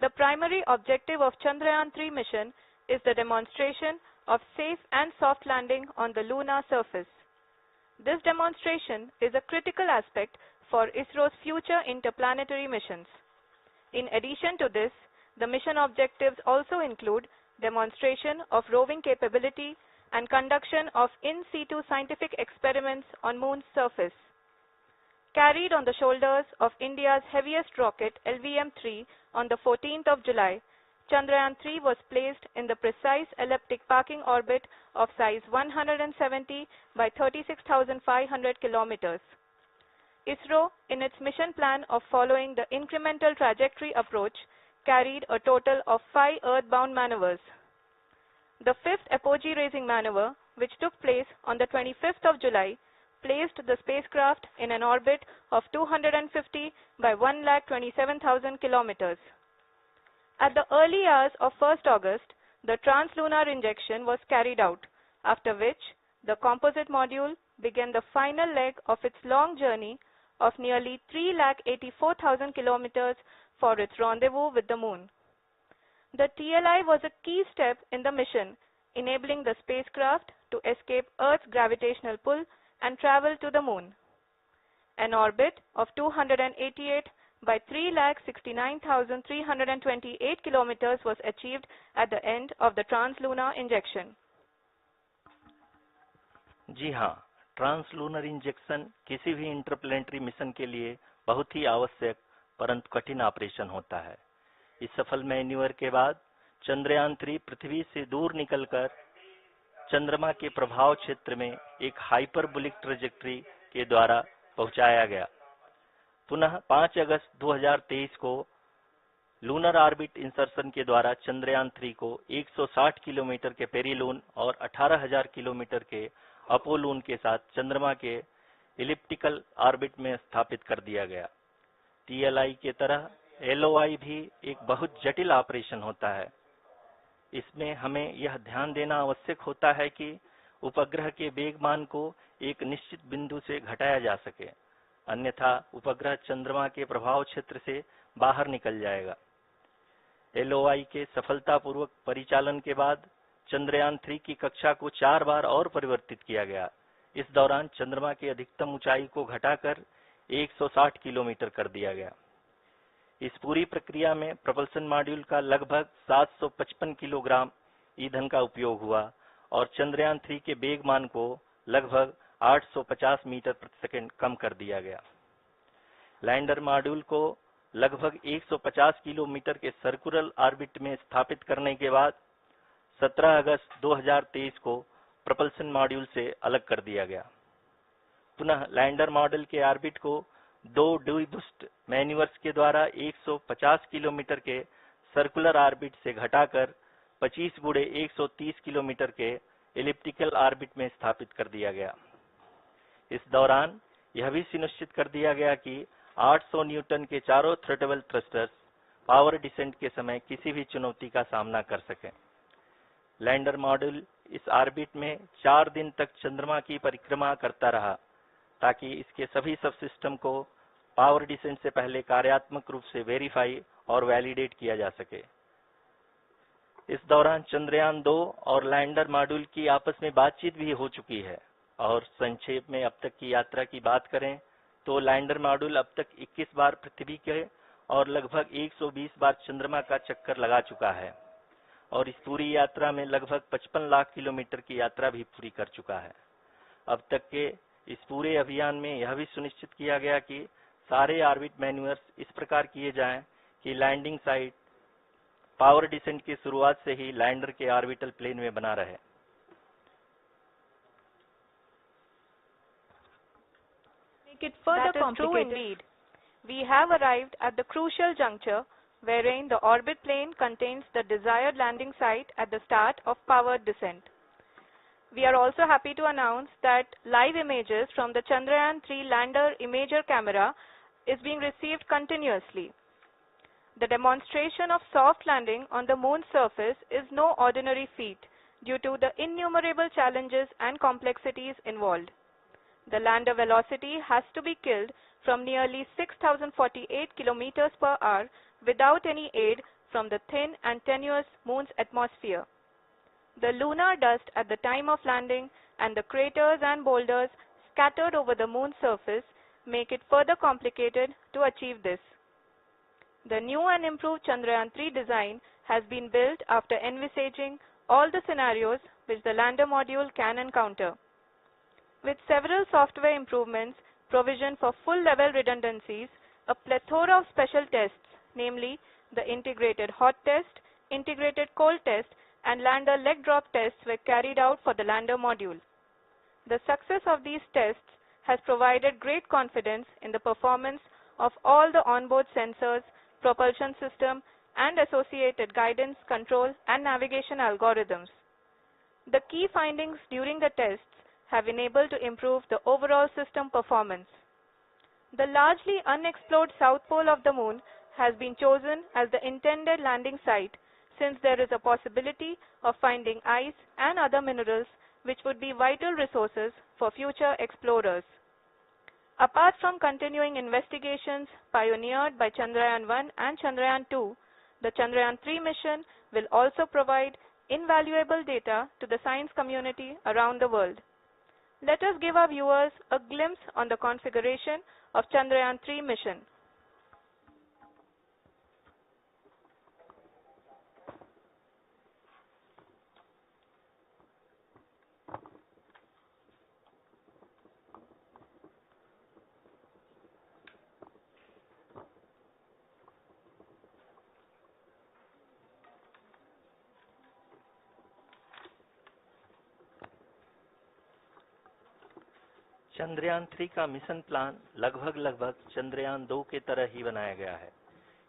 The primary objective of Chandrayaan-3 mission is the demonstration of safe and soft landing on the lunar surface. This demonstration is a critical aspect for ISRO's future interplanetary missions. In addition to this, the mission objectives also include demonstration of roving capability and conduction of in situ scientific experiments on Moon's surface. Carried on the shoulders of India's heaviest rocket LVM-3 on the 14th of July, Chandrayaan-3 was placed in the precise elliptic parking orbit of size 170 by 36,500 kilometers. ISRO, in its mission plan of following the incremental trajectory approach, carried a total of 5 earthbound maneuvers. The fifth apogee-raising maneuver, which took place on the 25th of July, placed the spacecraft in an orbit of 250 by 1,27,000 kilometers. At the early hours of 1st August, the translunar injection was carried out, after which the composite module began the final leg of its long journey of nearly 3,84,000 kilometers for its rendezvous with the Moon. The TLI was a key step in the mission, enabling the spacecraft to escape Earth's gravitational pull and travel to the Moon. An orbit of 288 by 3,69,328 kilometers was achieved at the end of the translunar injection. जी हाँ, translunar injection किसी भी interplanetary mission के लिए बहुत ही आवश्यक परंतु कठिन operation होता है। इस सफल मैन्यूवर के बाद चंद्रयान-3 पृथ्वी से दूर निकलकर चंद्रमा के प्रभाव क्षेत्र में एक हाइपरबोलिक ट्रेजेक्टरी के द्वारा पहुंचाया गया। पुनः 5 अगस्त 2023 को लूनर ऑर्बिट इंसर्शन के द्वारा चंद्रयान-3 को 160 किलोमीटर के पेरिलून और 18,000 किलोमीटर के अपोलून के साथ चंद्रमा के इलिप्टिकल ऑर्बिट में स्थापित कर दिया गया। टीएलआई के तरह एलओआई भी एक बहुत जटिल ऑपरेशन होता है। इसमें हमें यह ध्यान देना आवश्यक होता है कि उपग्रह के वेगमान को एक निश्चित बिंदु से घटाया जा सके, अन्यथा उपग्रह चंद्रमा के प्रभाव क्षेत्र से बाहर निकल जाएगा। एलओआई के सफलतापूर्वक परिचालन के बाद चंद्रयान-3 की कक्षा को 4 बार और परिवर्तित किया गया। इस दौरान चंद्रमा की अधिकतम ऊंचाई को घटाकर 160 किलोमीटर कर दिया गया। इस पूरी प्रक्रिया में प्रपल्सन मॉड्यूल का लगभग 755 किलोग्राम ईंधन का उपयोग हुआ और चंद्रयान-3 के वेगमान को लगभग 850 मीटर प्रति सेकंड कम कर दिया गया। लैंडर मॉड्यूल को लगभग 150 किलोमीटर के सर्कुलर ऑर्बिट में स्थापित करने के बाद 17 अगस्त 2023 को प्रपल्सन मॉड्यूल से अलग कर दिया गया। पुनः लैंडर मॉड्यूल के ऑर्बिट को 2 डी-बूस्ट मैन्यूवर्स के द्वारा 150 किलोमीटर के सर्कुलर ऑर्बिट से घटाकर 25 गुणे 130 किलोमीटर के एलिप्टिकल ऑर्बिट में स्थापित कर दिया गया। इस दौरान यह भी सुनिश्चित कर दिया गया कि 800 न्यूटन के चारों थ्रोटेबल थ्रस्टर्स पावर डिसेंट के समय किसी भी चुनौती का सामना कर सकें। लैंडर मॉड्यूल इस ऑर्बिट में 4 दिन तक चंद्रमा की परिक्रमा करता रहा ताकि इसके सभी सबसिस्टम को पावर डिसेंट से पहले कार्यात्मक रूप से वेरीफाई और वैलिडेट किया जा सके। इस दौरान चंद्रयान-2 और लैंडर मॉड्यूल की आपस में बातचीत भी हो चुकी है और संक्षेप में अब तक की यात्रा की बात करें तो लैंडर मॉड्यूल अब तक 21 बार पृथ्वी के और लगभग 120 बार चंद्रमा का चक्कर लगा चुका है और इस पूरी यात्रा में लगभग 55 लाख किलोमीटर की यात्रा भी पूरी कर चुका है। अब तक के इस पूरे अभियान में यह भी सुनिश्चित किया गया कि सारे ऑर्बिट मैन्यूवर्स इस प्रकार किए जाएं कि लैंडिंग साइट पावर डिसेंट की शुरुआत से ही लैंडर के ऑर्बिटल प्लेन में बना रहे। Make it further complicated. Indeed. We have arrived at the crucial juncture wherein the orbit plane contains the desired landing site at the start of powered descent. We are also happy to announce that live images from the Chandrayaan-3 lander imager camera is being received continuously. The demonstration of soft landing on the Moon's surface is no ordinary feat due to the innumerable challenges and complexities involved. The lander velocity has to be killed from nearly 6,048 kilometers per hour without any aid from the thin and tenuous Moon's atmosphere. The lunar dust at the time of landing and the craters and boulders scattered over the Moon's surface make it further complicated to achieve this. The new and improved Chandrayaan-3 design has been built after envisaging all the scenarios which the lander module can encounter. With several software improvements provisioned for full-level redundancies, a plethora of special tests, namely the integrated hot test, integrated cold test, and lander leg drop tests were carried out for the lander module. The success of these tests has provided great confidence in the performance of all the onboard sensors, propulsion system, and associated guidance, control, and navigation algorithms. The key findings during the tests have enabled to improve the overall system performance. The largely unexplored south pole of the Moon has been chosen as the intended landing site, since there is a possibility of finding ice and other minerals which would be vital resources for future explorers. Apart from continuing investigations pioneered by Chandrayaan-1 and Chandrayaan-2, the Chandrayaan-3 mission will also provide invaluable data to the science community around the world. Let us give our viewers a glimpse on the configuration of Chandrayaan-3 mission. Chandrayaan-3 का mission plan लगभग चंद्रयान-2 के तरह ही बनाया गया है।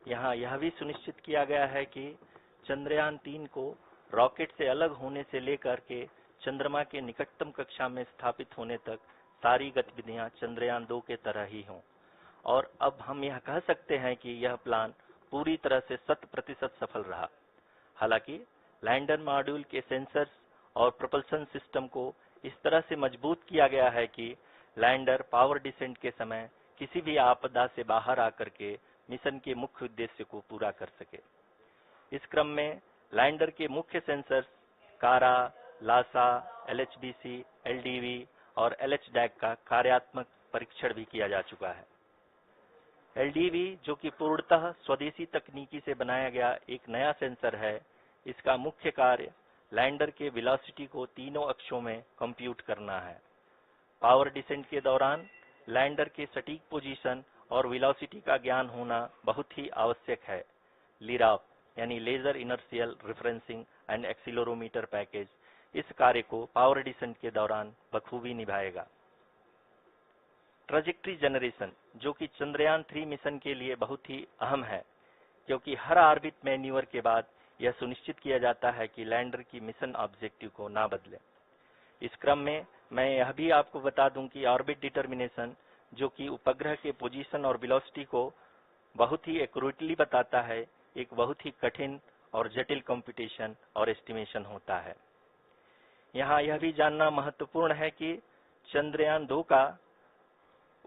यहाँ यह भी सुनिश्चित किया गया है कि चंद्रयान-3 को रॉकेट से अलग होने से लेकर के चंद्रमा के निकटतम कक्षा में स्थापित होने तक सारी गतिविधियां चंद्रयान-2 के तरह ही हों। और अब हम यह कह सकते हैं कि यह प्लान पूरी तरह से 100% सफल रहा। हालांकि लैंडर मॉड्यूल के सेंसर्स और प्रोपल्शन सिस्टम को इस तरह से मजबूत किया गया है कि लैंडर पावर डिसेंट के समय किसी भी आपदा से बाहर आकर के मिशन के मुख्य उद्देश्य को पूरा कर सके। इस क्रम में लैंडर के मुख्य सेंसर्स कारा, लासा, LHBC, LDV और LHDAC का कार्यात्मक परीक्षण भी किया जा चुका है। LDV, जो कि पूर्णतः स्वदेशी तकनीकी से बनाया गया एक नया सेंसर है, इसका मुख्य कार्य लैंडर के वेलोसिटी को तीनों अक्षों में कंप्यूट करना है। पावर डिसेंट के दौरान लैंडर के सटीक पोजीशन और वेलोसिटी का ज्ञान होना बहुत ही आवश्यक है। लिराप यानी laser inertial referencing and accelerometer package इस कार्य को पावर डिसेंट के दौरान बखूबी निभाएगा। ट्रैजेक्टरी जनरेशन, जो कि चंद्रयान-3 मिशन के लिए बहुत ही अहम है, क्योंकि हर ऑर्बिट मैन्यूवर के बाद यह सुनिश्चित किया जाता है कि लैंडर की मिशन ऑब्जेक्टिव को ना बदले। इस क्रम में मैं यह भी आपको बता दूं कि ऑर्बिट डिटर्मिनेशन, जो कि उपग्रह के पोजीशन और वेलोसिटी को बहुत ही एक्यूरेटली बताता है, एक बहुत ही कठिन और जटिल कंप्यूटेशन और एस्टिमेशन होता है। यहाँ यह भी जानना महत्वपूर्ण है कि चंद्रयान-2 का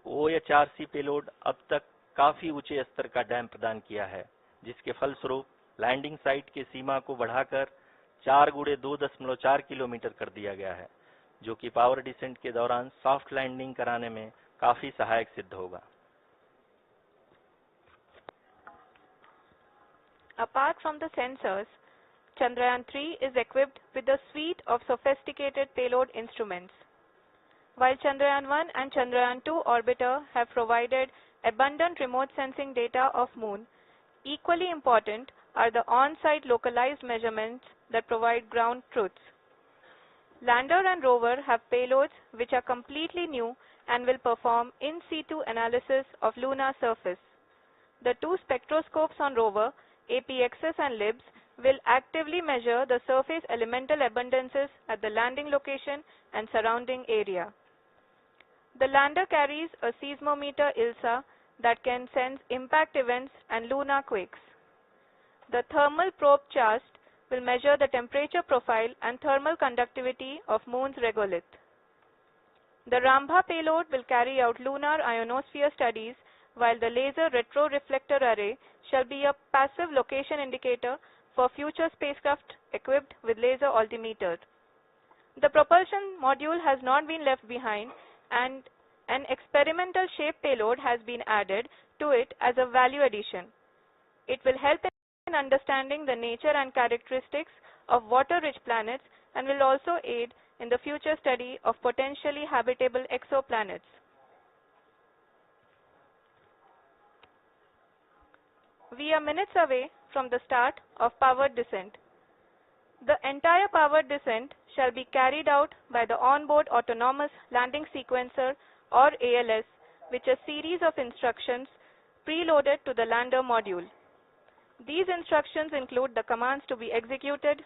OHRC पेलोड अब तक काफी ऊंचे स्तर का डैम प्रदान किया है, जिसके फलस्वरूप लैंडिंग साइट की सीमा को बढ़ाकर 4 × 2.4 किलोमीटर कर दिया गया है, जो कि पावर डिसेंट के दौरान सॉफ्ट लैंडिंग कराने में काफी सहायक सिद्ध होगा। Apart from the sensors, Chandrayaan-3 is equipped with a suite of sophisticated payload instruments. While Chandrayaan-1 and Chandrayaan-2 orbiter have provided abundant remote sensing data of Moon, equally important are the on-site localized measurements that provide ground truths. Lander and rover have payloads which are completely new and will perform in situ analysis of lunar surface. The two spectroscopes on rover, APXS and LIBS, will actively measure the surface elemental abundances at the landing location and surrounding area. The lander carries a seismometer ILSA that can sense impact events and lunar quakes. The thermal probe CHAST will measure the temperature profile and thermal conductivity of Moon's regolith. The Rambha payload will carry out lunar ionosphere studies, while the laser retroreflector array shall be a passive location indicator for future spacecraft equipped with laser altimeter. The propulsion module has not been left behind, and an experimental shape payload has been added to it as a value addition. It will help in understanding the nature and characteristics of water-rich planets and will also aid in the future study of potentially habitable exoplanets. We are minutes away from the start of powered descent. The entire powered descent shall be carried out by the onboard autonomous landing sequencer, or ALS, which is a series of instructions preloaded to the lander module. These instructions include the commands to be executed,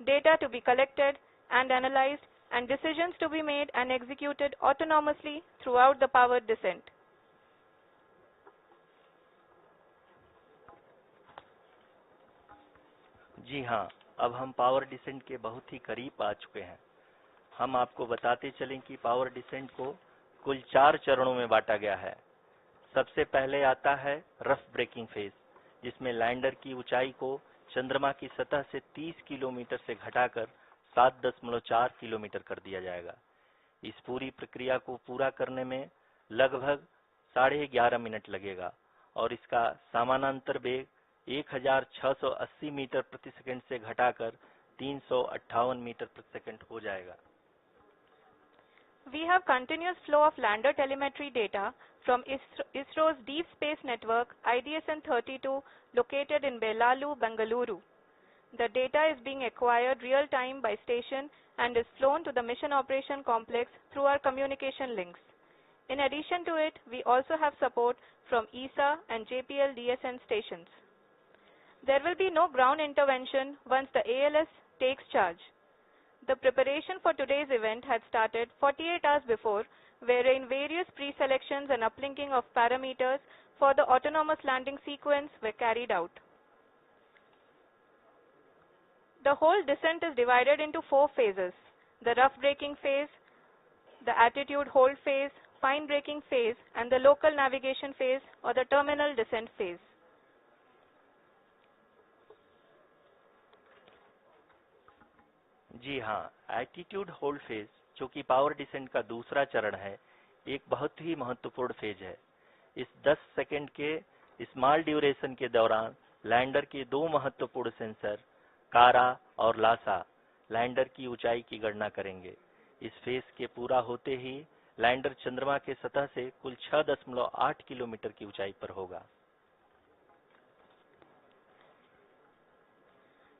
data to be collected and analyzed, and decisions to be made and executed autonomously throughout the powered descent. जी हाँ, अब हम power descent के बहुत ही करीब आ चुके हैं। हम आपको बताते चलें कि पावर डिसेंट को कुल 4 चरणों में बांटा गया है। सबसे पहले आता है रफ ब्रेकिंग फेज, जिसमें लैंडर की ऊंचाई को चंद्रमा की सतह से 30 किलोमीटर से घटाकर 7.4 किलोमीटर कर दिया जाएगा। इस पूरी प्रक्रिया को पूरा करने में लगभग 11.5 मिनट लगेगा और इसका समानांतर वेग 1680 मीटर प्रति सेकंड से घटाकर 358 मीटर प्रति सेकंड हो जाएगा। We have continuous flow of lander telemetry data from ISRO's Deep Space Network IDSN-32 located in Belalu, Bengaluru. The data is being acquired real-time by station and is flown to the Mission Operation Complex through our communication links. In addition to it, we also have support from ESA and JPL DSN stations. There will be no ground intervention once the ALS takes charge. The preparation for today's event had started 48 hours before, wherein various pre-selections and uplinking of parameters for the autonomous landing sequence were carried out. The whole descent is divided into 4 phases: the rough braking phase, the attitude hold phase, fine braking phase, and the local navigation phase or the terminal descent phase. जी हाँ, attitude hold phase, जो कि power descent का दूसरा चरण है, एक बहुत ही महत्वपूर्ण फेज है। इस 10 सेकंड के स्मॉल ड्यूरेशन के दौरान लैंडर के 2 महत्वपूर्ण सेंसर, कारा और लासा, लैंडर की ऊंचाई की गणना करेंगे। इस फेज के पूरा होते ही लैंडर चंद्रमा के सतह से कुल 6.8 किलोमीटर की ऊंचाई पर होगा।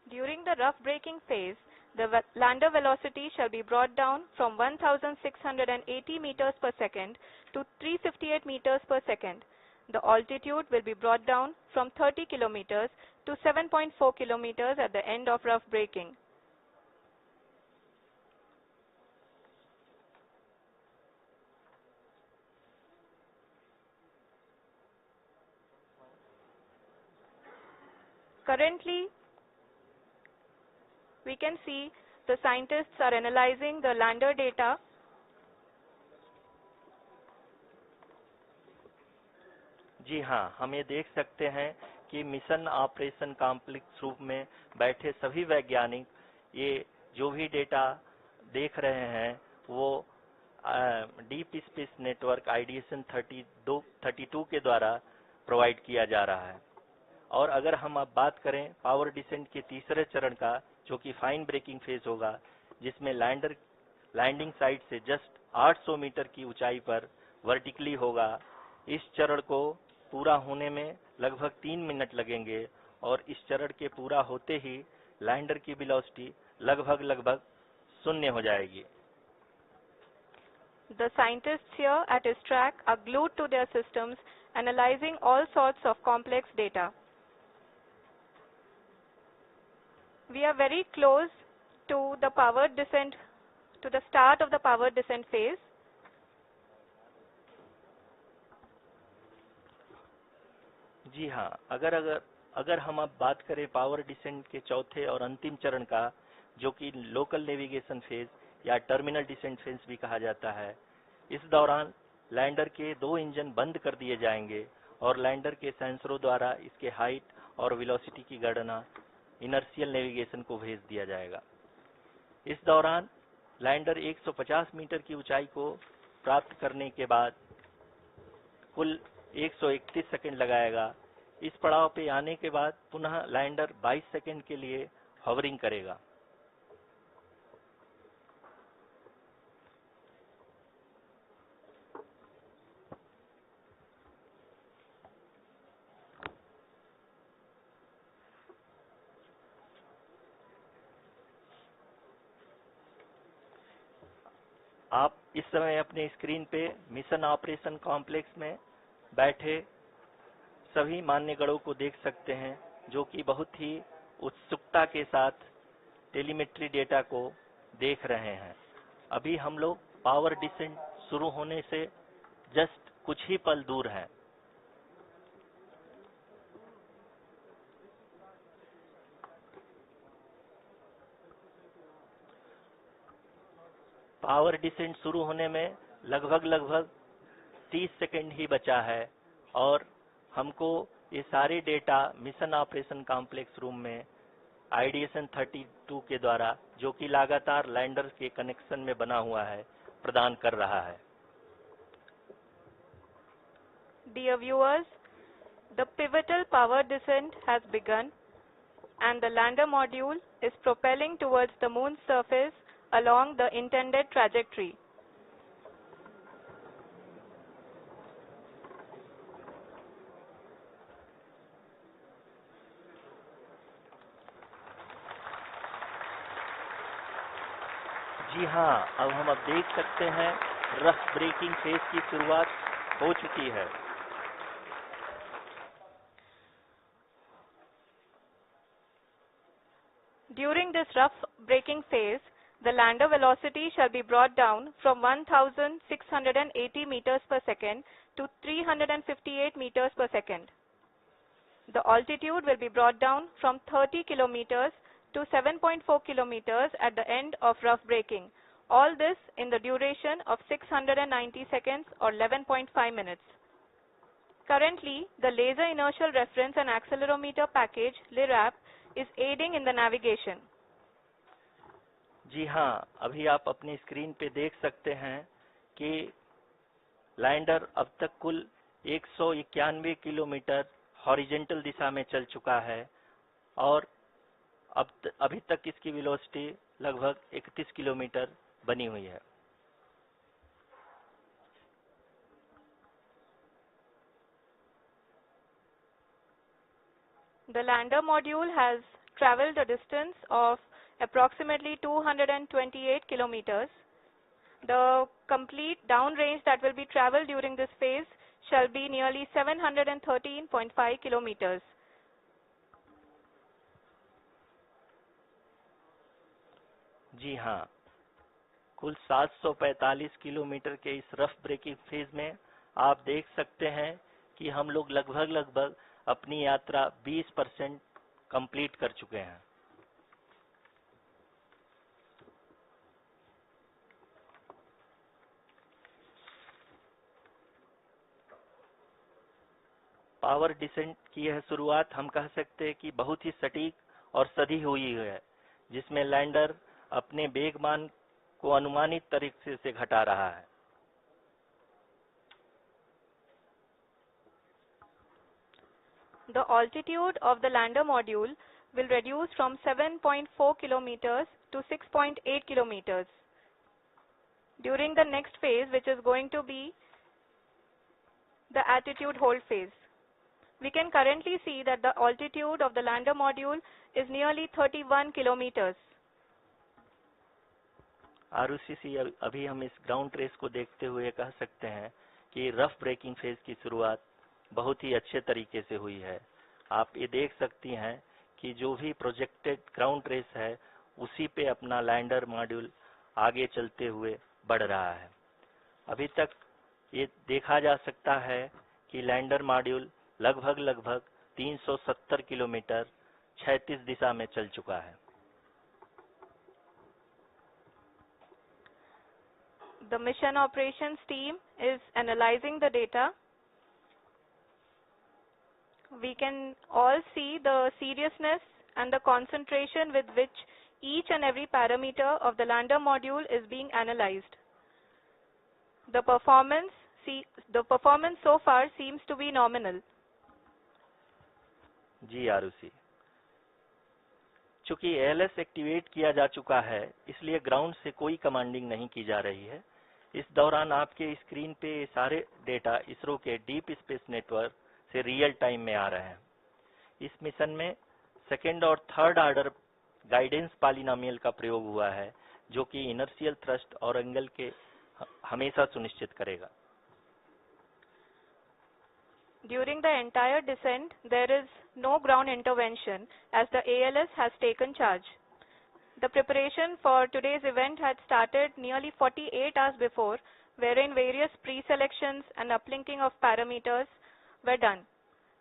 During the rough braking phase, the lander velocity shall be brought down from 1680 meters per second to 358 meters per second. The altitude will be brought down from 30 kilometers to 7.4 kilometers at the end of rough braking. Currently, we can see the scientists are analyzing the lander data. जी हाँ, हम ये देख सकते हैं कि mission operation complex रूप में बैठे सभी वैज्ञानिक ये जो भी डेटा देख रहे हैं वो डीप स्पेस नेटवर्क IDSN 32 के द्वारा प्रोवाइड किया जा रहा है। और अगर हम अब बात करें पावर डिसेंट के तीसरे चरण का, जो कि फाइन ब्रेकिंग फेज होगा, जिसमें लैंडर लैंडिंग साइट से जस्ट 800 मीटर की ऊंचाई पर वर्टिकली होगा। इस चरण को पूरा होने में लगभग 3 मिनट लगेंगे और इस चरण के पूरा होते ही लैंडर की वेलोसिटी लगभग 0 हो जाएगी। The scientists here at his track are glued to their systems, analyzing all sorts of complex data. We are very close to the powered descent, to the start of the powered descent phase. जी हाँ, अगर हम अब बात करें power descent के चौथे और अंतिम चरण का, जो कि लोकल नेविगेशन फेज या टर्मिनल डिसेंट फेज भी कहा जाता है, इस दौरान लैंडर के 2 इंजन बंद कर दिए जाएंगे और लैंडर के सेंसरों द्वारा इसके हाइट और वेलोसिटी की गणना इनर्शियल नेविगेशन को भेज दिया जाएगा। इस दौरान लैंडर 150 मीटर की ऊंचाई को प्राप्त करने के बाद कुल 131 सेकंड लगाएगा। इस पड़ाव पे आने के बाद पुनः लैंडर 22 सेकंड के लिए हॉवरिंग करेगा। आप इस समय अपने स्क्रीन पे मिशन ऑपरेशन कॉम्प्लेक्स में बैठे सभी मान्यगणों को देख सकते हैं, जो कि बहुत ही उत्सुकता के साथ टेलीमेट्री डेटा को देख रहे हैं। अभी हम लोग पावर डिसेंट शुरू होने से जस्ट कुछ ही पल दूर हैं। पावर डिसेंट शुरू होने में लगभग 30 सेकंड ही बचा है और हमको ये सारे data mission operation complex room में आईडीएसएन 32 के द्वारा, जो कि लगातार लैंडर के कनेक्शन में बना हुआ है, प्रदान कर रहा है। Dear viewers, the pivotal power descent has begun and the lander module is propelling towards the moon's surface along the intended trajectory. जी हाँ, अब हम देख सकते हैं रफ ब्रेकिंग फेज की शुरुआत हो चुकी है। During this rough braking phase, the lander velocity shall be brought down from 1680 meters per second to 358 meters per second. The altitude will be brought down from 30 kilometers to 7.4 kilometers at the end of rough braking. All this in the duration of 690 seconds or 11.5 minutes. Currently, the Laser Inertial Reference and Accelerometer package (LIRAP) is aiding in the navigation. जी हाँ, अभी आप अपनी screen पे देख सकते हैं कि lander अब तक कुल 191 किलोमीटर हॉरिजेंटल दिशा में चल चुका है और अभी तक इसकी वेलोसिटी लगभग 31 किलोमीटर बनी हुई है। The lander module has traveled a distance of approximately 228 kilometers. The complete downrange that will be traveled during this phase shall be nearly 713.5 kilometers. जी हाँ, कुल 745 किलोमीटर के इस रफ ब्रेकिंग फेज में आप देख सकते हैं कि हम लोग लगभग अपनी यात्रा 20% कंप्लीट कर चुके हैं। पावर डिसेंट की यह शुरुआत हम कह सकते हैं कि बहुत ही सटीक और सधी हुई है, जिसमें लैंडर अपने वेगमान को अनुमानित तरीके से घटा रहा है। The altitude of the lander module will reduce from 7.4 kilometers to 6.8 kilometers. During the next phase, which is going to be the attitude hold phase, we can currently see that the altitude of the lander module is nearly 31 kilometers. Arushi, अभी हम इस ground trace को देखते हुए कह सकते हैं कि रफ ब्रेकिंग फेज की शुरुआत बहुत ही अच्छे तरीके से हुई है। आप ये देख सकती हैं कि जो भी प्रोजेक्टेड ग्राउंड ट्रेस है, उसी पे अपना लैंडर मॉड्यूल आगे चलते हुए बढ़ रहा है। अभी तक ये देखा जा सकता है कि लैंडर मॉड्यूल लगभग 370 किलोमीटर क्षैतिज दिशा में चल चुका है। The mission operations team is analyzing the data. We can all see the seriousness and the concentration with which each and every parameter of the lander module is being analyzed. The performance so far seems to be nominal. जी आरुषि, चूंकि ALS activate किया जा चुका है, इसलिए ground से कोई commanding नहीं की जा रही है। इस दौरान आपके स्क्रीन पे सारे डेटा इसरो के डीप स्पेस नेटवर्क से रियल टाइम में आ रहे हैं। इस मिशन में सेकेंड और थर्ड ऑर्डर गाइडेंस पॉलिनोमियल का प्रयोग हुआ है, जो कि इनर्शियल थ्रस्ट और एंगल के हमेशा सुनिश्चित करेगा। During the entire descent, there is no ground intervention as the ALS has taken charge. The preparation for today's event had started nearly 48 hours before, wherein various pre-selections and uplinking of parameters were done.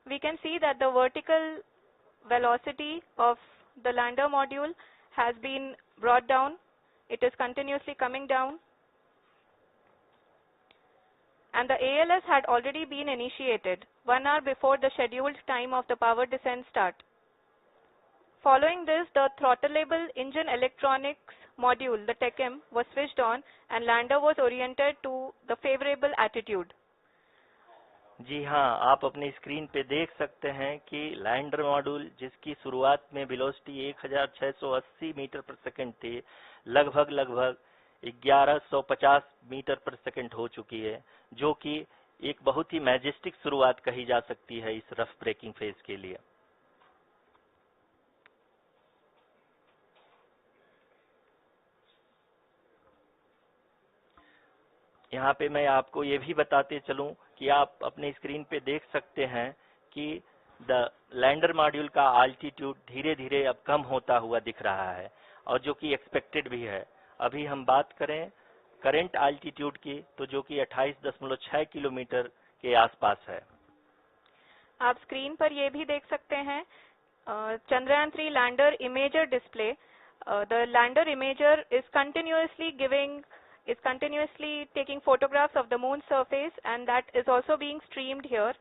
We can see that the vertical velocity of the lander module has been brought down. It is continuously coming down. And the ALS had already been initiated 1 hour before the scheduled time of the power descent start. Following this, the throttleable engine electronics module, the TECM, was switched on and lander was oriented to the favorable attitude. जी हाँ, आप अपनी screen पे देख सकते हैं कि lander module, जिसकी शुरुआत में वेलोसिटी 1680 मीटर पर सेकंड थी, लगभग 1150 मीटर पर सेकंड हो चुकी है, जो कि एक बहुत ही मैजेस्टिक शुरुआत कही जा सकती है इस रफ ब्रेकिंग फेज के लिए। यहाँ पे मैं आपको ये भी बताते चलूं कि आप अपने स्क्रीन पे देख सकते हैं कि द लैंडर मॉड्यूल का आल्टीट्यूड धीरे धीरे अब कम होता हुआ दिख रहा है, और जो कि एक्सपेक्टेड भी है। अभी हम बात करें करंट आल्टीट्यूड की, तो जो कि 28.6 किलोमीटर के आसपास है। आप स्क्रीन पर ये भी देख सकते हैं Chandrayaan-3 lander imager display. The lander imager is continuously taking photographs of the moon surface, and that is also being streamed here.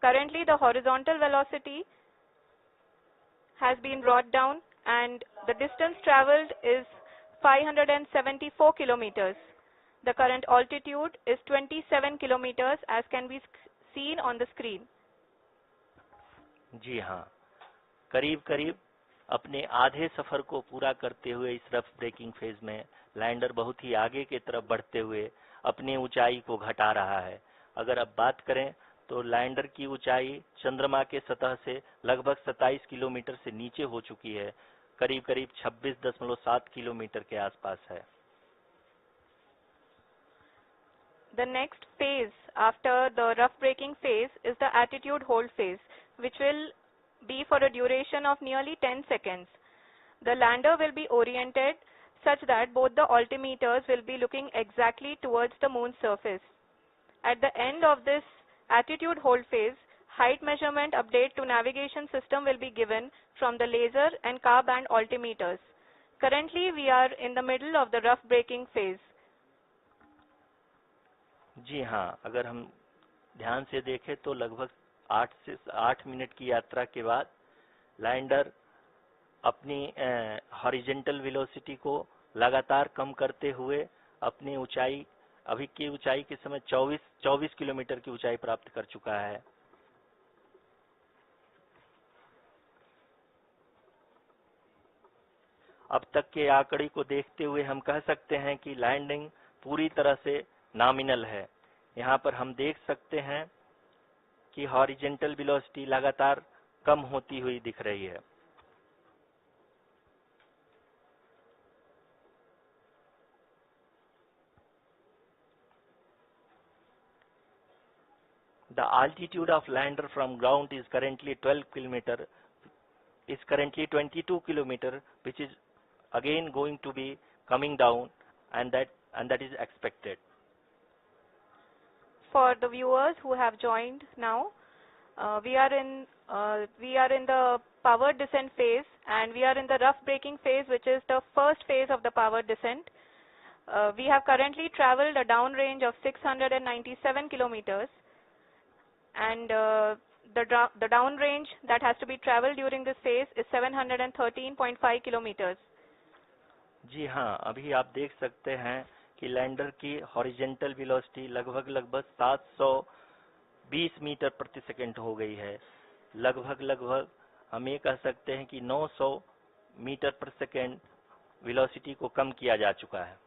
Currently, the horizontal velocity has been brought down and the distance traveled is 574 kilometers. The current altitude is 27 kilometers as can be seen on the screen. जी हाँ, करीब अपने आधे सफर को पूरा करते हुए इस rough breaking phase में लैंडर बहुत ही आगे की तरफ बढ़ते हुए अपनी ऊंचाई को घटा रहा है। अगर अब बात करें तो लैंडर की ऊंचाई चंद्रमा के सतह से लगभग 27 किलोमीटर से नीचे हो चुकी है, करीब 26.7 किलोमीटर के आसपास है। The next phase after the rough braking phase is the attitude hold phase, which will be for a duration of nearly 10 seconds. The lander will be oriented such that both the altimeters will be looking exactly towards the moon's surface. At the end of this attitude hold phase, height measurement update to navigation system will be given from the laser and car band altimeters. Currently, we are in the middle of the rough braking phase. जी हाँ, अगर हम ध्यान से देखें तो लगभग 8 minute की यात्रा के बाद लैंडर अपनी हॉरिजॉन्टल वेलोसिटी को लगातार कम करते हुए अपनी ऊंचाई, अभी की ऊंचाई के समय 24 किलोमीटर की ऊंचाई प्राप्त कर चुका है। अब तक के आंकड़े को देखते हुए हम कह सकते हैं कि लैंडिंग पूरी तरह से नॉमिनल है। यहाँ पर हम देख सकते हैं कि हॉरिजॉन्टल वेलोसिटी लगातार कम होती हुई दिख रही है। The altitude of lander from ground is currently 22 kilometer, which is again going to be coming down, and that is expected. For the viewers who have joined now, we are in the power descent phase, and we are in the rough braking phase, which is the first phase of the power descent. We have currently traveled a downrange of 697 kilometers, and the downrange that has to be traveled during this phase is 713.5 kilometers. जी हाँ, अभी आप देख सकते हैं कि lander की horizontal velocity लगभग 720 metre प्रति सेकंड हो गई है। लगभग हम ये कह सकते हैं कि 900 मीटर पर सेकंड वेलोसिटी को कम किया जा चुका है।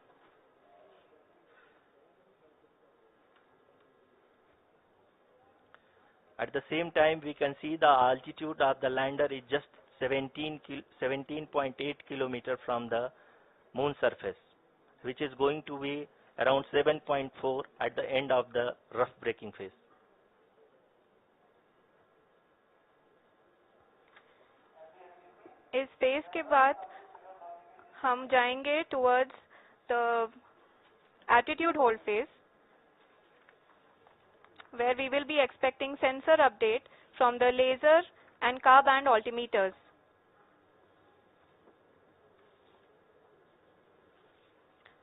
At the same time, we can see the altitude of the lander is just 17.8 kilometer from the moon surface, which is going to be around 7.4 at the end of the rough braking phase. इस phase के बाद हम जाएंगे towards the attitude hold phase, where we will be expecting sensor update from the laser and car band altimeters.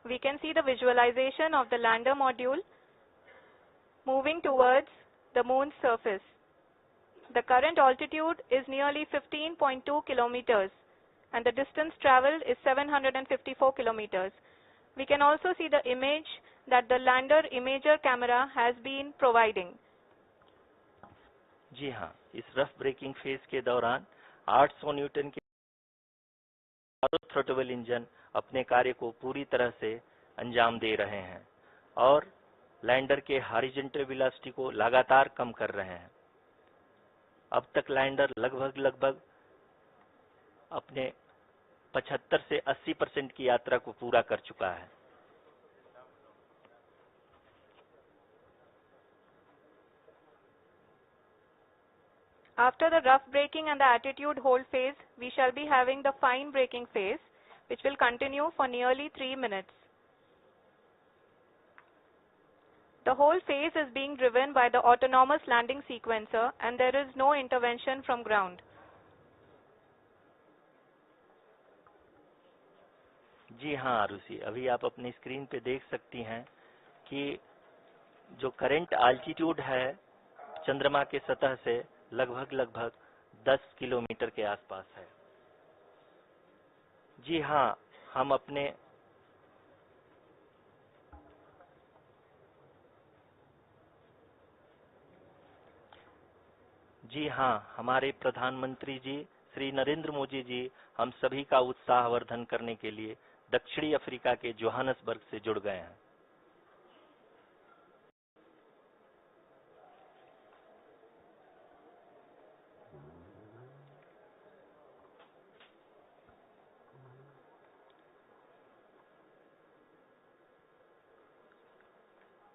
We can see the visualization of the lander module moving towards the moon's surface. The current altitude is nearly 15.2 kilometers and the distance traveled is 754 kilometers. We can also see the image that the lander imager camera has been providing. जी हाँ, इस rough breaking phase के दौरान 800 Newton के throttle engine अपने कार्य को पूरी तरह से अंजाम दे रहे हैं और लैंडर के हॉरिजॉन्टल वेलोसिटी को लगातार कम कर रहे हैं। अब तक लैंडर लगभग अपने 75 से 80% की यात्रा को पूरा कर चुका है। After the rough braking and the attitude hold phase, we shall be having the fine braking phase, which will continue for nearly 3 minutes. The whole phase is being driven by the autonomous landing sequencer and there is no intervention from ground. जी हाँ आरुषि, अभी आप अपनी screen पे देख सकती हैं कि जो करंट आल्टीट्यूड है चंद्रमा के सतह से लगभग 10 किलोमीटर के आसपास है। जी हाँ, हमारे प्रधानमंत्री जी श्री नरेंद्र मोदी जी हम सभी का उत्साहवर्धन करने के लिए दक्षिणी अफ्रीका के जोहान्सबर्ग से जुड़ गए हैं।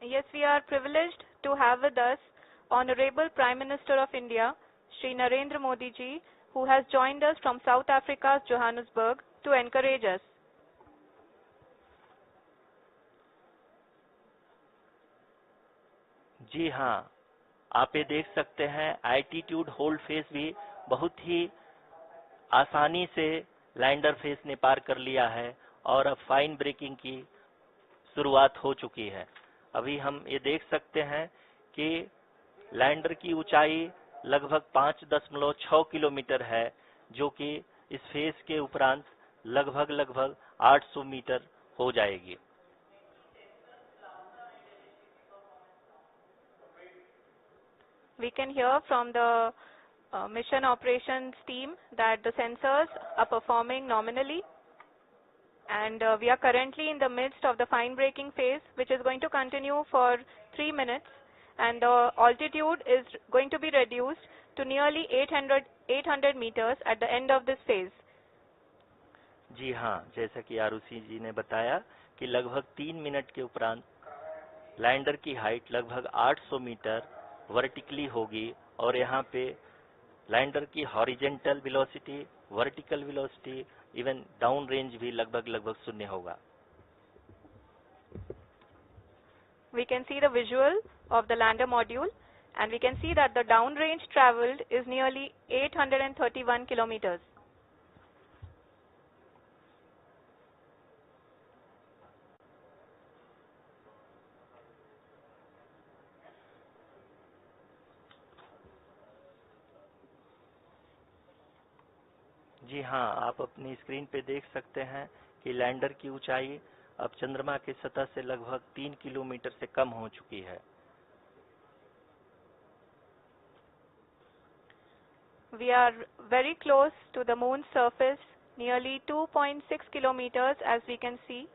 Yes, we are privileged to have with us Honorable Prime Minister of India, Shri Narendra Modi ji, who has joined us from South Africa's Johannesburg to encourage us. जी हाँ, आप ये देख सकते हैं एल्टीट्यूड होल्ड फेज भी बहुत ही आसानी से लैंडर फेज ने पार कर लिया है और अब फाइन ब्रेकिंग की शुरुआत हो चुकी है। अभी हम ये देख सकते हैं कि लैंडर की ऊंचाई लगभग 5.6 किलोमीटर है, जो कि इस फेज के उपरांत लगभग 800 मीटर हो जाएगी। We can hear from the mission operations team that the sensors are performing nominally, and we are currently in the midst of the fine braking phase, which is going to continue for 3 minutes, and the altitude is going to be reduced to nearly 800 meters at the end of this phase. जी हाँ, जैसा कि आरुषि जी ने बताया कि लगभग 3 minute के उपरांत lander की हाइट लगभग 800 मीटर वर्टिकली होगी और यहाँ पे लैंडर की horizontal velocity, vertical velocity, even down range भी लगभग शून्य होगा। We can see the visual of the lander module and we can see that the downrange traveled is nearly 831 kilometers. जी हाँ, आप अपनी स्क्रीन पे देख सकते हैं कि लैंडर की ऊंचाई अब चंद्रमा की सतह से लगभग 3 किलोमीटर से कम हो चुकी है। We are very close to the moon's surface, nearly 2.6 kilometers as we can see.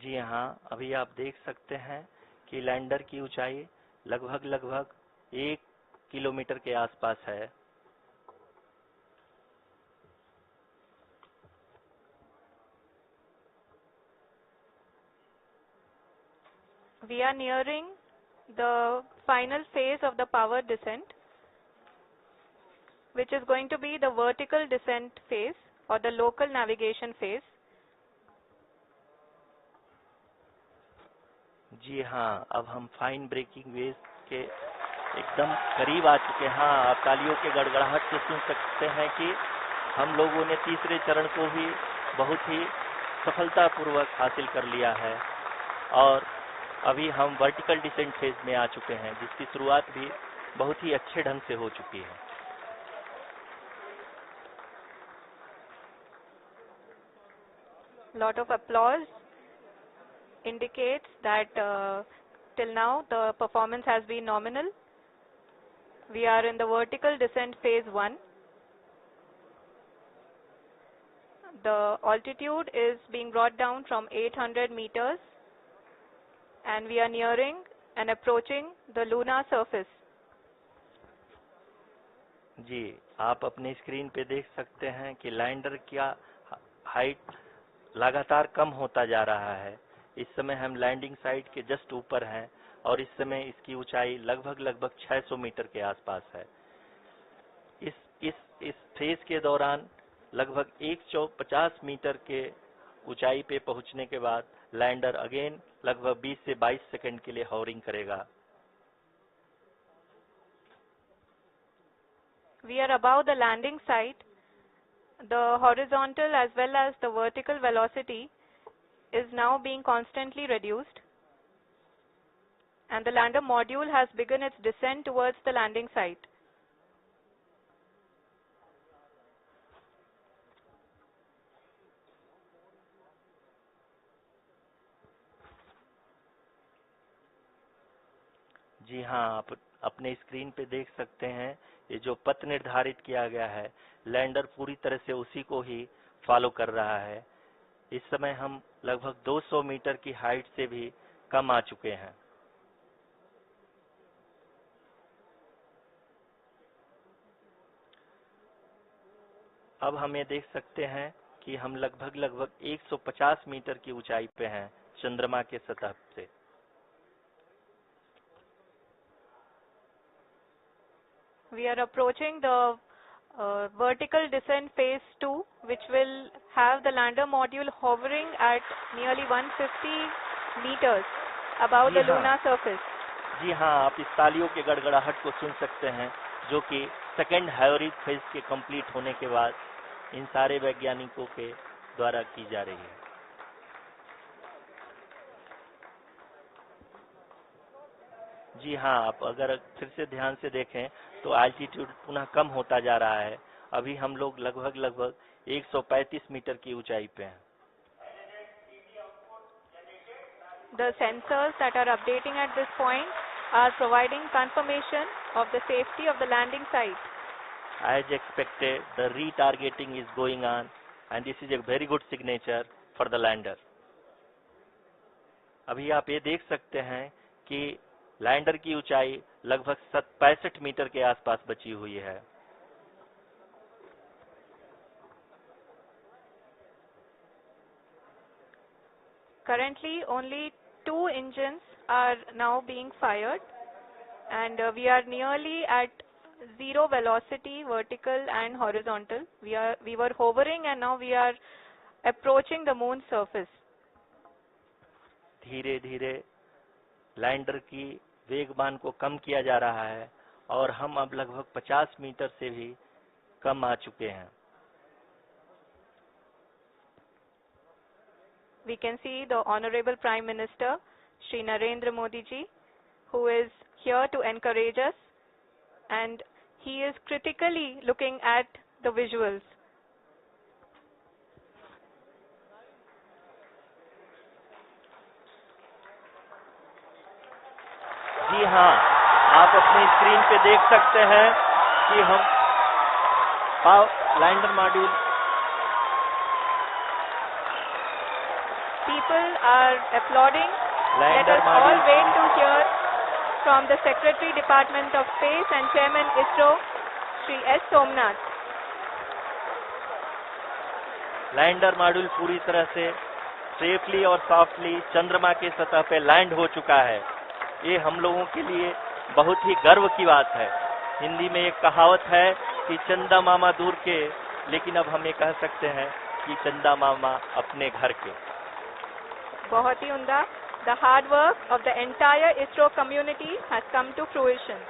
जी हाँ, अभी आप देख सकते हैं कि लैंडर की ऊंचाई लगभग 1 किलोमीटर के आसपास है। We are nearing the final phase of the power descent, which is going to be the vertical descent phase or the local navigation phase. जी हाँ, अब हम फाइन ब्रेकिंग वेव के एकदम करीब आ चुके हैं। हाँ, आप तालियों के गड़गड़ाहट से सुन सकते हैं कि हम लोगों ने तीसरे चरण को भी बहुत ही सफलतापूर्वक हासिल कर लिया है और अभी हम वर्टिकल डिसेंट फेज में आ चुके हैं, जिसकी शुरुआत भी बहुत ही अच्छे ढंग से हो चुकी है। Lot of applause indicates that till now the performance has been nominal. We are in the vertical descent phase 1. The altitude is being brought down from 800 meters and we are nearing and approaching the lunar surface. जी, आप अपनी screen पे देख सकते हैं कि lander का height लगातार कम होता जा रहा है। इस समय हम लैंडिंग साइट के जस्ट ऊपर हैं और इस समय इसकी ऊंचाई लगभग 600 मीटर के आसपास है। इस फेज के दौरान लगभग 150 मीटर के ऊंचाई पे पहुंचने के बाद लैंडर अगेन लगभग 20 से 22 सेकंड के लिए हॉवरिंग करेगा। We are above the landing site. The horizontal as well as the vertical velocity is now being constantly reduced and the lander module has begun its descent towards the landing site. जी हाँ, आप अपने screen पे देख सकते हैं ये जो पथ निर्धारित किया गया है, लैंडर पूरी तरह से उसी को ही फॉलो कर रहा है। इस समय हम लगभग 200 मीटर की हाइट से भी कम आ चुके हैं। अब हम ये देख सकते हैं कि हम लगभग 150 मीटर की ऊंचाई पे हैं चंद्रमा के सतह से। We are approaching the vertical descent phase 2, which will have the lander module hovering at nearly 150 meters above the lunar surface. जी हाँ, आप इस तालियों के गड़गड़ाहट को सुन सकते हैं, जो कि सेकेंड हाइब्रिड फेज के कंप्लीट होने के बाद इन सारे वैज्ञानिकों के द्वारा की जा रही है। जी हाँ, आप अगर फिर से ध्यान से देखें तो एल्टीट्यूड पुनः कम होता जा रहा है। अभी हम लोग लगभग 135 मीटर की ऊंचाई पे हैं। The sensors that are updating at this point are providing confirmation of the safety of the landing site. As expected, the retargeting is going on and this is a very good signature for the lander. अभी आप ये देख सकते हैं कि lander की ऊंचाई लगभग 65 मीटर के आसपास बची हुई है। Currently, only 2 engines are now being fired, and we are nearly at zero velocity, vertical and horizontal. We were hovering, and now we are approaching the moon's surface. धीरे धीरे लैंडर की वेगमान को कम किया जा रहा है और हम अब लगभग 50 मीटर से भी कम आ चुके हैं। We can see the Honorable Prime Minister, Shri Narendra Modi ji, who is here to encourage us, and he is critically looking at the visuals. जी हाँ, आप अपनी स्क्रीन पे देख सकते हैं कि हम lander module. People are applauding. Let lander us all module wait to hear from the Secretary Department of Space and Chairman ISRO, Shri S. Somnath. Lander module पूरी तरह से सेफली और सॉफ्टली चंद्रमा के सतह पे लैंड हो चुका है। ये हम लोगों के लिए बहुत ही गर्व की बात है। हिंदी में एक कहावत है कि चंदा मामा दूर के, लेकिन अब हम ये कह सकते हैं कि चंदा मामा अपने घर के। बहुत ही उम्दा। The hard work of the entire ISRO community has come to fruition.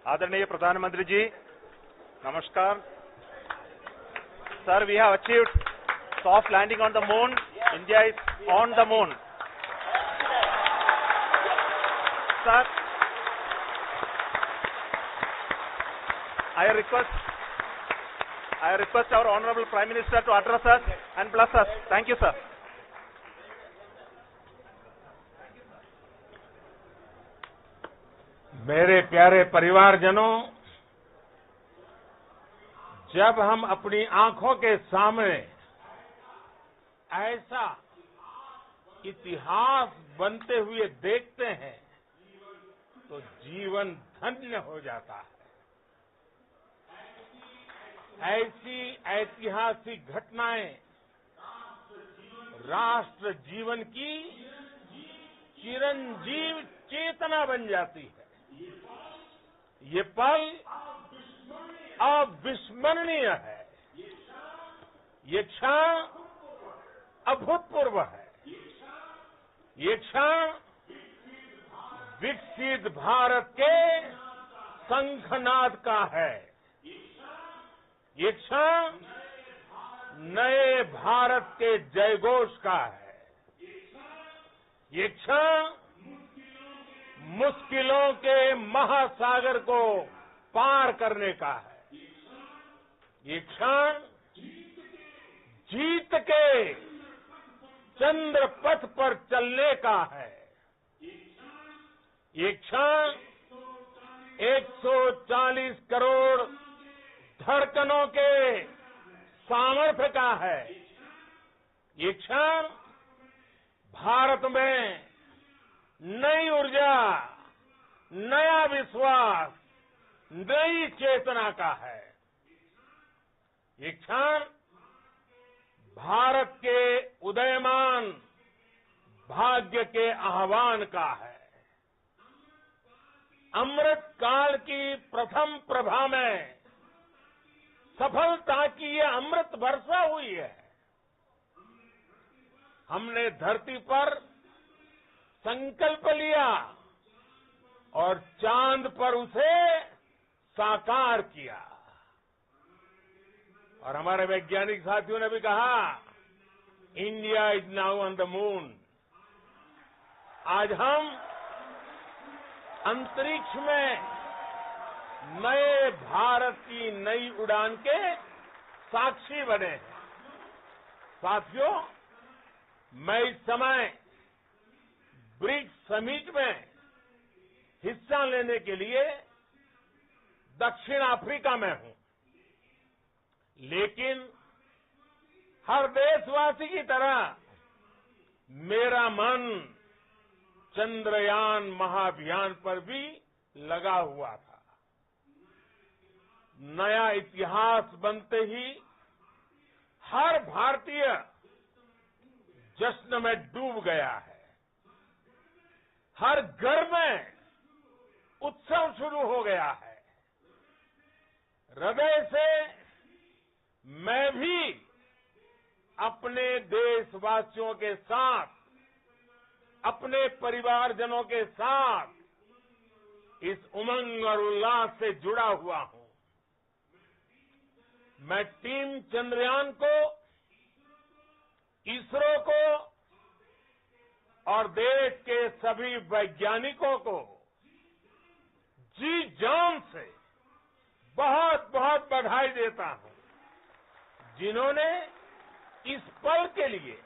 आदरणीय प्रधानमंत्री जी, नमस्कार। Sir, we have achieved soft landing on the moon. India is on the moon. Sir, I request our Honorable Prime Minister to address us and bless us. Thank you, sir. मेरे प्यारे परिवारजनों, जब हम अपनी आंखों के सामने ऐसा इतिहास बनते हुए देखते हैं तो जीवन धन्य हो जाता है। ऐसी ऐतिहासिक घटनाएं राष्ट्र जीवन की चिरंजीव चेतना बन जाती है। ये पल अविस्मरणीय है। ये क्षण अभूतपूर्व है। ये क्षण विकसित भारत के शंखनाद का है। ये क्षण नए भारत के जयघोष का है। ये क्षण मुश्किलों के महासागर को पार करने का है। ये क्षण जीत के चंद्र पथ पर चलने का है। ये क्षण 140 करोड़ धड़कनों के सामर्थ्य का है। ये क्षण भारत में नई ऊर्जा, नया विश्वास, नई चेतना का है। ये क्षण भारत के उदयमान भाग्य के आह्वान का है। अमृत काल की प्रथम प्रभा में सफलता की ये अमृत वर्षा हुई है। हमने धरती पर संकल्प लिया और चांद पर उसे साकार किया। और हमारे वैज्ञानिक साथियों ने भी कहा, India is now on the moon. आज हम अंतरिक्ष में नए भारत की नई उड़ान के साक्षी बने हैं। साथियों, मैं इस समय ब्रिक्स समिट में हिस्सा लेने के लिए दक्षिण अफ्रीका में हूं, लेकिन हर देशवासी की तरह मेरा मन चंद्रयान महाअभियान पर भी लगा हुआ था। नया इतिहास बनते ही हर भारतीय जश्न में डूब गया है। हर घर में उत्सव शुरू हो गया है। हृदय से मैं भी अपने देशवासियों के साथ, अपने परिवारजनों के साथ इस उमंग और उल्लास से जुड़ा हुआ हूं। मैं टीम चंद्रयान को, इसरो को और देश के सभी वैज्ञानिकों को जी जान से बहुत बहुत बधाई देता हूं, जिन्होंने इस पल के लिए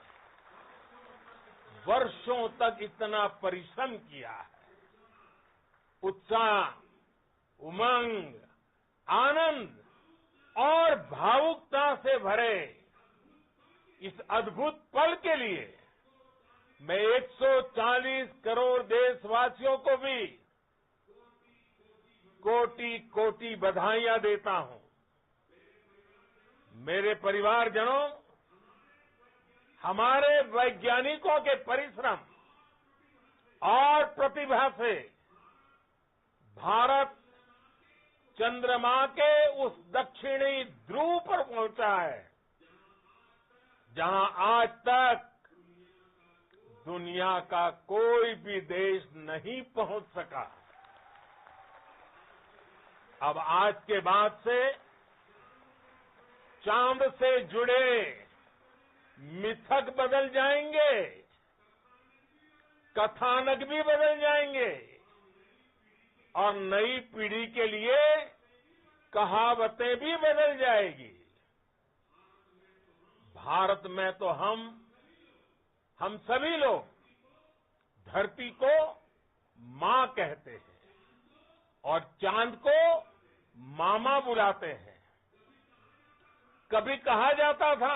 वर्षों तक इतना परिश्रम किया है। उत्साह, उमंग, आनंद और भावुकता से भरे इस अद्भुत पल के लिए मैं 140 करोड़ देशवासियों को भी कोटि कोटि बधाइयां देता हूं। मेरे परिवारजनों, हमारे वैज्ञानिकों के परिश्रम और प्रतिभा से भारत चंद्रमा के उस दक्षिणी ध्रुव पर पहुंचा है, जहां आज तक दुनिया का कोई भी देश नहीं पहुंच सका। अब आज के बाद से चांद से जुड़े मिथक बदल जाएंगे, कथानक भी बदल जाएंगे और नई पीढ़ी के लिए कहावतें भी बदल जाएगी। भारत में तो हम सभी लोग धरती को मां कहते हैं और चांद को मामा बुलाते हैं। कभी कहा जाता था,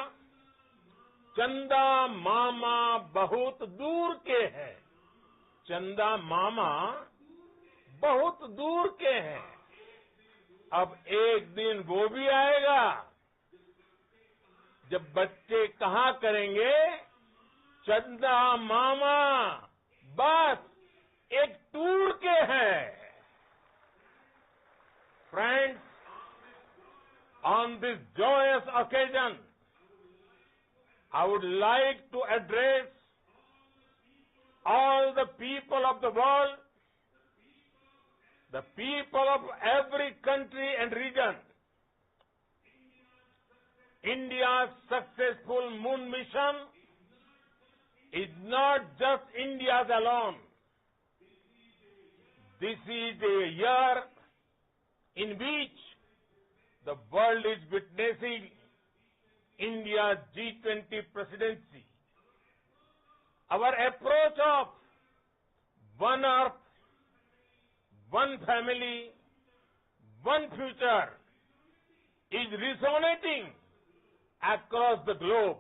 चंदा मामा बहुत दूर के हैं। चंदा मामा बहुत दूर के हैं। अब एक दिन वो भी आएगा जब बच्चे कहा करेंगे, चंदा मामा बस एक टूर के हैं। Friends, on this joyous occasion, I would like to address all the people of the world, the people of every country and region. India's successful moon mission is not just India's alone. This is a year in which the world is witnessing India's G20 presidency. Our approach of one Earth, one family, one future is resonating across the globe.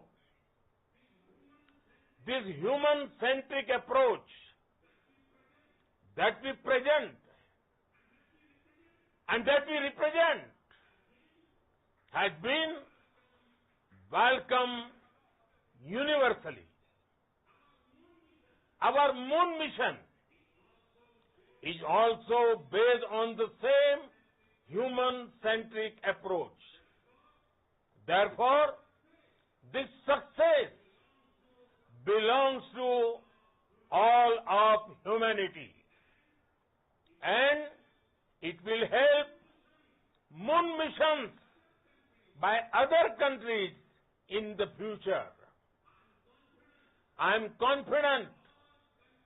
This human-centric approach that we present and that we represent has been welcomed universally. Our moon mission is also based on the same human-centric approach. Therefore, this success belongs to all of humanity, and it will help moon missions by other countries in the future. I am confident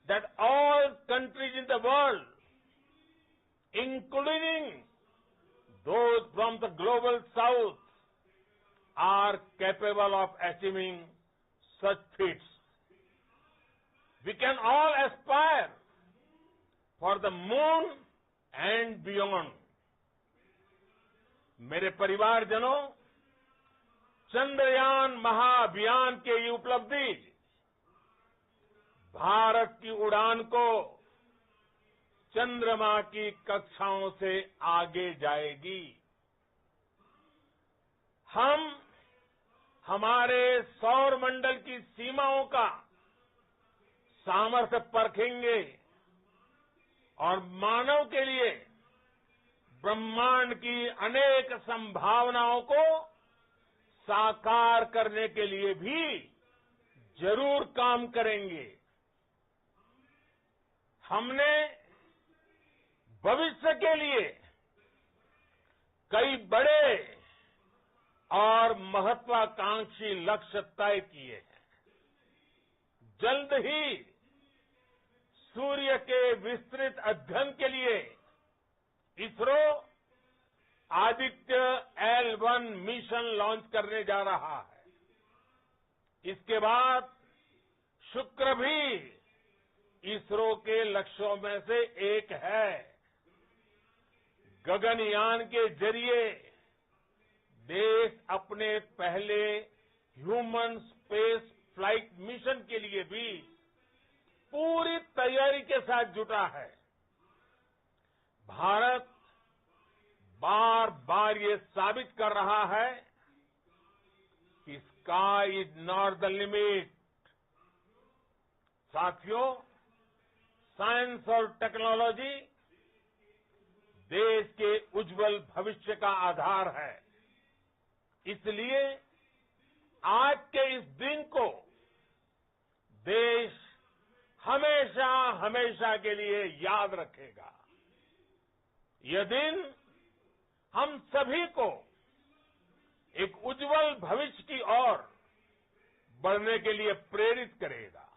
that all countries in the world, including those from the global south, are capable of achieving such feats. We can all aspire for the moon and beyond. मेरे परिवारजनों, चंद्रयान महाअभियान की ये उपलब्धि भारत की उड़ान को चंद्रमा की कक्षाओं से आगे जाएगी। हम हमारे सौर मंडल की सीमाओं का सामर्थ्य परखेंगे और मानव के लिए ब्रह्मांड की अनेक संभावनाओं को साकार करने के लिए भी जरूर काम करेंगे। हमने भविष्य के लिए कई बड़े और महत्वाकांक्षी लक्ष्य तय किए हैं। जल्द ही सूर्य के विस्तृत अध्ययन के लिए ISRO Aditya L1 mission launch करने जा रहा है। इसके बाद शुक्र भी इसरो के लक्ष्यों में से एक है। गगनयान के जरिए देश अपने पहले ह्यूमन स्पेस फ्लाइट मिशन के लिए भी पूरी तैयारी के साथ जुटा है। भारत बार बार ये साबित कर रहा है कि sky is not the limit. साथियों, साइंस और टेक्नोलॉजी देश के उज्जवल भविष्य का आधार है। इसलिए आज के इस दिन को देश हमेशा हमेशा के लिए याद रखेगा। यह दिन हम सभी को एक उज्जवल भविष्य की ओर बढ़ने के लिए प्रेरित करेगा।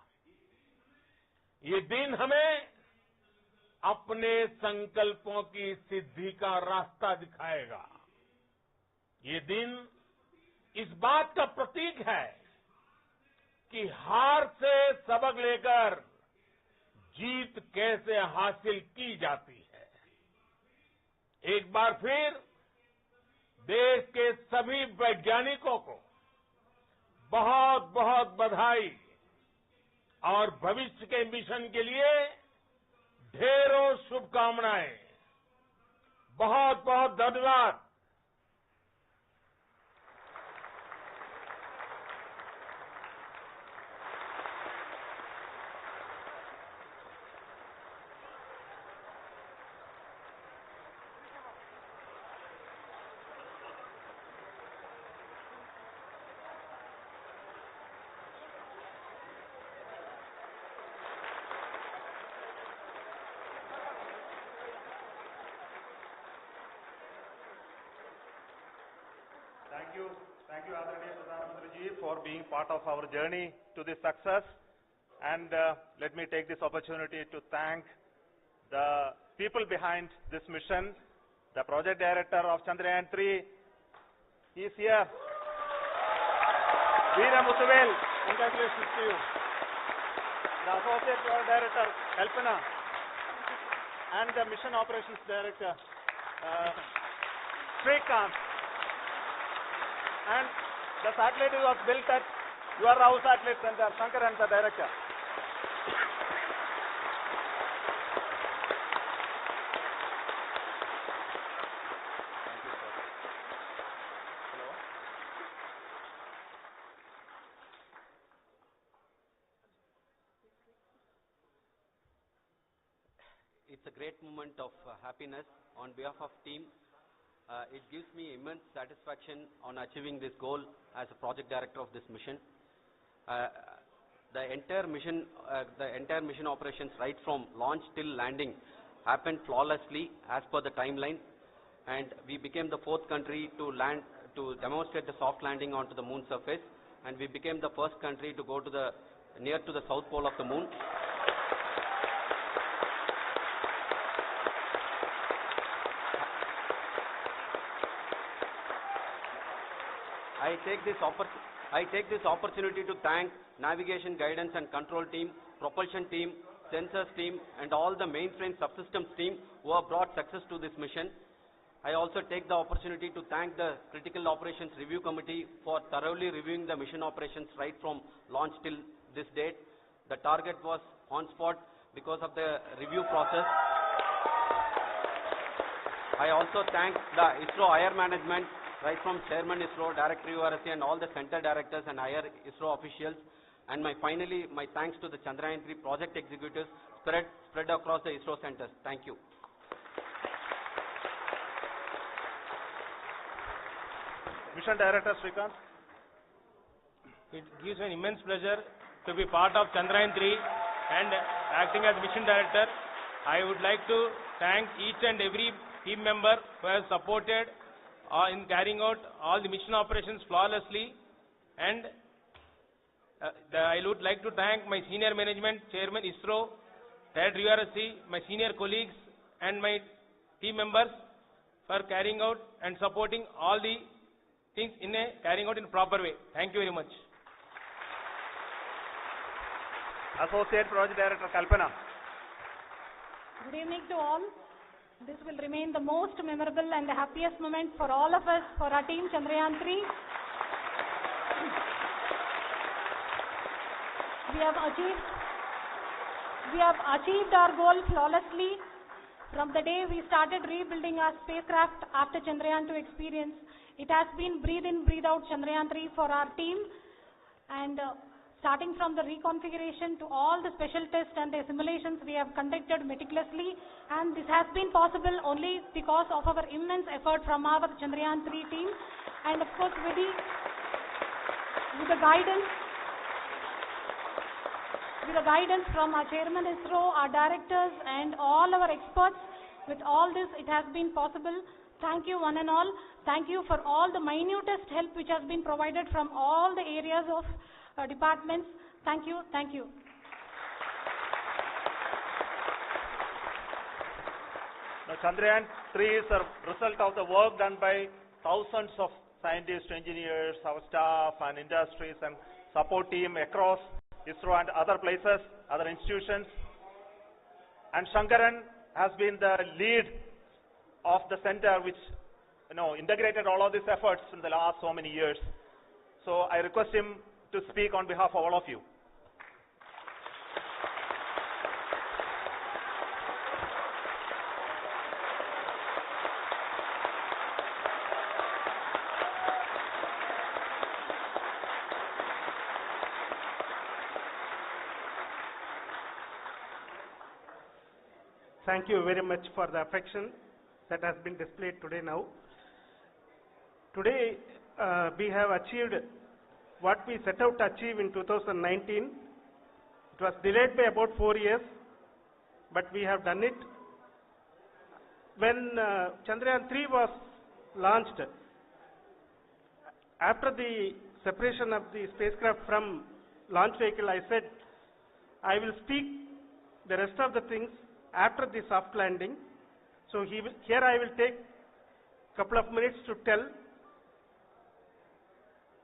ये दिन हमें अपने संकल्पों की सिद्धि का रास्ता दिखाएगा। ये दिन इस बात का प्रतीक है कि हार से सबक लेकर जीत कैसे हासिल की जाती है। एक बार फिर देश के सभी वैज्ञानिकों को बहुत बहुत बधाई और भविष्य के मिशन के लिए ढेरों शुभकामनाएं। बहुत बहुत धन्यवाद। Thank you, Adharaniya Pradhan Mantriji, for being part of our journey to this success. And let me take this opportunity to thank the people behind this mission, the project director of Chandrayaan-3. He is here. Veera Mutuvel, congratulations to you. The associate project director, Kalpana, and the mission operations director, Srikanth. And the satellite was built at your house satellite center, Shankar and the director. It's a great moment of happiness on behalf of team. It gives me immense satisfaction on achieving this goal as a project director of this mission. The entire mission operations right from launch till landing happened flawlessly as per the timeline, and we became the 4th country to demonstrate the soft landing onto the moon surface, and we became the first country to go to near to the south pole of the moon. I take this opportunity to thank navigation, guidance and control team, propulsion team, sensors team and all the mainframe subsystems team who have brought success to this mission. I also take the opportunity to thank the Critical Operations Review Committee for thoroughly reviewing the mission operations right from launch till this date. The target was on spot because of the review process. I also thank the ISRO higher management, right from Chairman ISRO, Director URSC and all the center directors and higher ISRO officials. And finally, my thanks to the Chandrayaan-3 project executives, spread across the ISRO centers. Thank you. Mission Director Srikanth. It gives an immense pleasure to be part of Chandrayaan-3 and acting as Mission Director. I would like to thank each and every team member who has supported in carrying out all the mission operations flawlessly. And I would like to thank my senior management, Chairman ISRO, Director URSC, my senior colleagues and my team members for carrying out and supporting all the things carrying out in a proper way. Thank you very much. Associate Project Director Kalpana. Good evening to all. This will remain the most memorable and the happiest moment for all of us, for our team Chandrayaan-3. We have achieved our goal flawlessly. From the day we started rebuilding our spacecraft after Chandrayaan-2 experience, it has been breathe in, breathe out Chandrayaan-3 for our team. And starting from the reconfiguration to all the special tests and the simulations we have conducted meticulously, and this has been possible only because of our immense effort from our Chandrayaan-3 team, and of course with the guidance from our Chairman ISRO, our directors and all our experts. With all this, it has been possible. Thank you one and all. Thank you for all the minutest help which has been provided from all the areas of departments. Thank you. Thank you. Now, Chandrayaan-3 is a result of the work done by thousands of scientists, engineers, our staff and industries and support team across ISRO and other places, other institutions. And Shankaran has been the lead of the center which integrated all of these efforts in the last so many years. So I request him to speak on behalf of all of you. Thank you very much for the affection that has been displayed today now. Today, we have achieved what we set out to achieve in 2019. It was delayed by about 4 years, but we have done it. When Chandrayaan-3 was launched, after the separation of the spacecraft from launch vehicle, I said, I will speak the rest of the things after the soft landing. So here I will take a couple of minutes to tell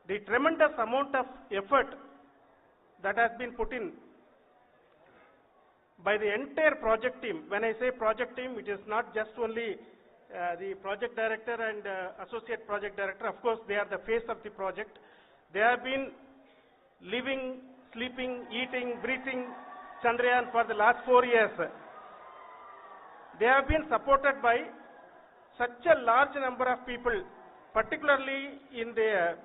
the tremendous amount of effort that has been put in by the entire project team. When I say project team, it is not just only the project director and associate project director. Of course, they are the face of the project. They have been living, sleeping, eating, breathing Chandrayaan for the last 4 years. They have been supported by such a large number of people, particularly in the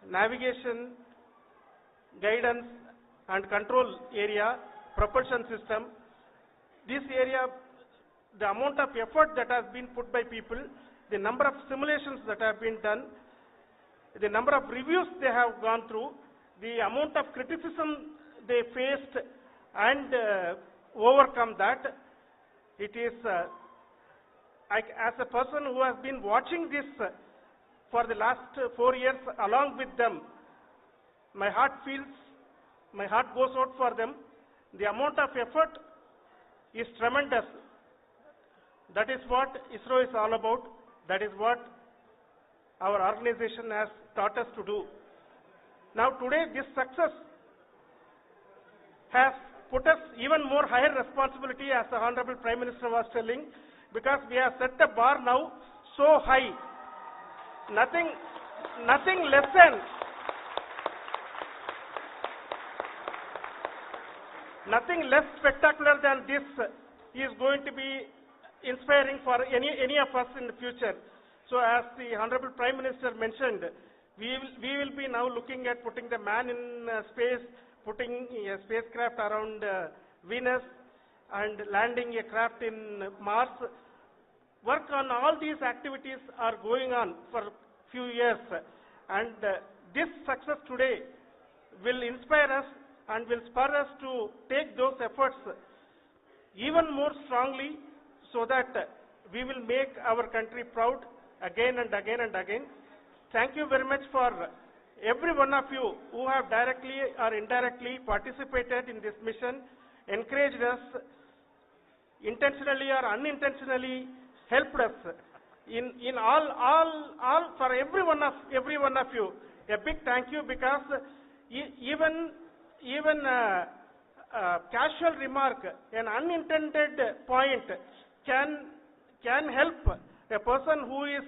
navigation, guidance and control area, propulsion system. This area, the amount of effort that has been put by people, the number of simulations that have been done, the number of reviews they have gone through, the amount of criticism they faced and overcome that. It is, as a person who has been watching this for the last 4 years along with them, my heart goes out for them. The amount of effort is tremendous. That is what ISRO is all about. That is what our organization has taught us to do. Now today this success has put us even more higher responsibility, as the Honorable Prime Minister was telling, because we have set the bar now so high. Nothing less spectacular than this is going to be inspiring for any of us in the future. So as the Honorable Prime Minister mentioned, we will be now looking at putting the man in space, putting a spacecraft around Venus, and landing a craft in Mars. Work on all these activities are going on for few years, and this success today will inspire us and will spur us to take those efforts even more strongly, so that we will make our country proud again and again and again. Thank you very much for every one of you who have directly or indirectly participated in this mission, encouraged us, intentionally or unintentionally helped us in all for every one of you. A big thank you, because even casual remark, an unintended point can help a person who is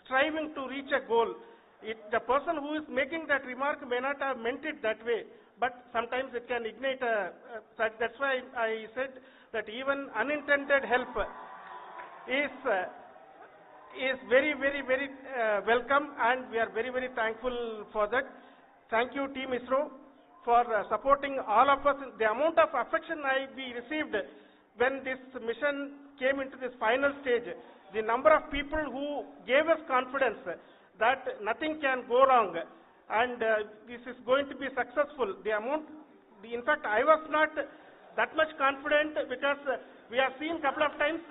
striving to reach a goal. The person who is making that remark may not have meant it that way, but sometimes it can ignite that's why I said that even unintended help is very welcome, and we are very thankful for that. Thank you, Team ISRO, for supporting all of us. The amount of affection we received when this mission came into this final stage, the number of people who gave us confidence that nothing can go wrong and this is going to be successful. In fact, I was not that much confident, because we have seen couple of times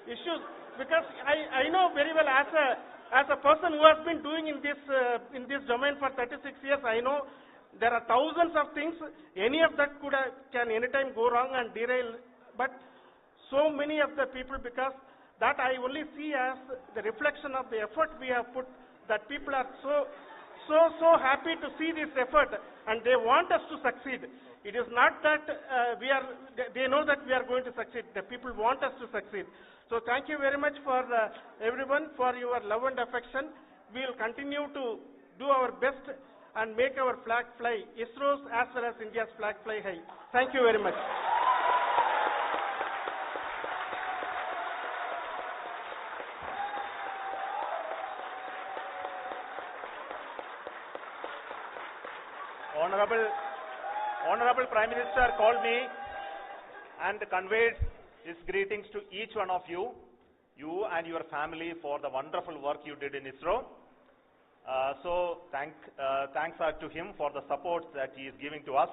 issues, because I know very well, as a person who has been doing in this domain for 36 years, I know there are thousands of things. Any of that can anytime go wrong and derail, but so many of the people, because that I only see as the reflection of the effort we have put, that people are so happy to see this effort and they want us to succeed. It is not that they know that we are going to succeed. The people want us to succeed. So thank you very much for everyone for your love and affection. We will continue to do our best and make our flag fly, ISRO's as well as India's flag fly high. Thank you very much. Honorable Prime Minister called me and conveyed his greetings to each one of you and your family, for the wonderful work you did in ISRO. So thanks are to him for the support that he is giving to us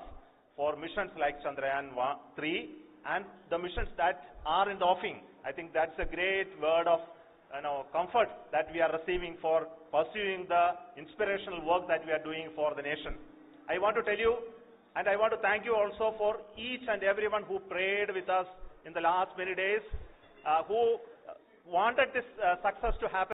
for missions like Chandrayaan-3 and the missions that are in the offing. I think that's a great word of comfort that we are receiving for pursuing the inspirational work that we are doing for the nation. I want to tell you, and I want to thank you also for each and everyone who prayed with us in the last many days, who wanted this success to happen.